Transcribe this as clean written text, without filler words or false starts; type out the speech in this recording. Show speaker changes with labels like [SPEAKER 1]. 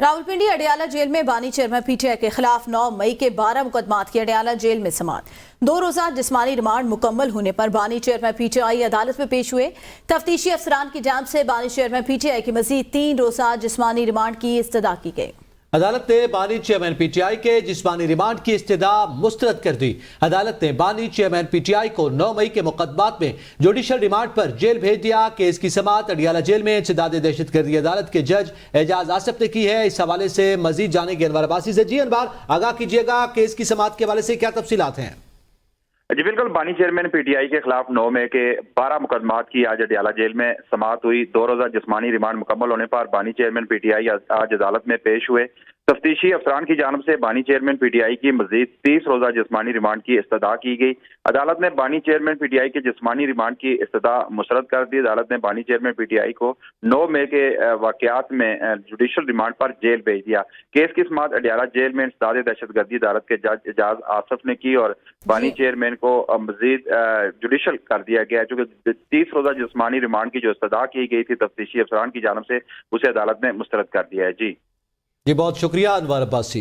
[SPEAKER 1] Rawalpindi Adiala jail में बानी chairman PTI के खिलाफ 9 मई के 12 मुकदमात की अडियाला जेल में समाअत। 2 रोजा जिस्मानी रिमांड मुकम्मल होने पर बानी चेयरमैन पीटीआई अदालत में पेश हुए। तफ्तीशी अफसरान की जानिब से बानी चेयरमैन पीटीआई की मजीद 3 रोजा जिस्मानी रिमांड की इस्तदा की गई।
[SPEAKER 2] अदालत ने बानी चेयरमैन पीटीआई के जिस्मानी रिमांड की इस्तदा मुस्तरद कर दी। अदालत ने बानी चेयरमैन पीटीआई को 9 मई के मुकदमात में जुडिशल रिमांड पर जेल भेज दिया। केस की समाअत अडियाला जेल में इंसदाद दहशतगर्दी अदालत के जज एजाज आसिफ ने की है। इस हवाले से मजीद जानेंगे अनवर अब्बासी से। जी अनवर, आगाह कीजिएगा, केस की समाअत के हवाले से क्या तफसीलात हैं?
[SPEAKER 3] जी बिल्कुल, बानी चेयरमैन पीटीआई के खिलाफ 9 मई के 12 मुकदमात की आज अडियाला जेल में समाअत हुई। 2 रोजा जिस्मानी रिमांड मुकम्मल होने पर बानी चेयरमैन पीटीआई आज अदालत में पेश हुए। तफ्तीशी अफसरान की जानिब से बानी चेयरमैन पीटीआई की मजीद 30 रोजा जिस्मानी रिमांड की इस्तदा की गई। अदालत ने बानी चेयरमैन पीटीआई के जिस्मानी रिमांड की इस्तदा मुस्तरद कर दी। अदालत ने बानी चेयरमैन पीटीआई को 9 मई के वाकयात में जुडिशल रिमांड पर जेल भेज दिया। केस की समाअत अडियाला जेल में इंसदाद दहशतगर्दी अदालत के जज एजाज आसिफ ने की और बानी चेयरमैन को मजीद जुडिशल कर दिया गया, चूंकि 30 रोजा जिस्मानी रिमांड की जो इस्तदा की गई थी तफ्तीशी अफसरान की जानिब से, उसे अदालत ने मुस्तरद कर दिया है। जी
[SPEAKER 2] बहुत शुक्रिया अनवर अब्बासी।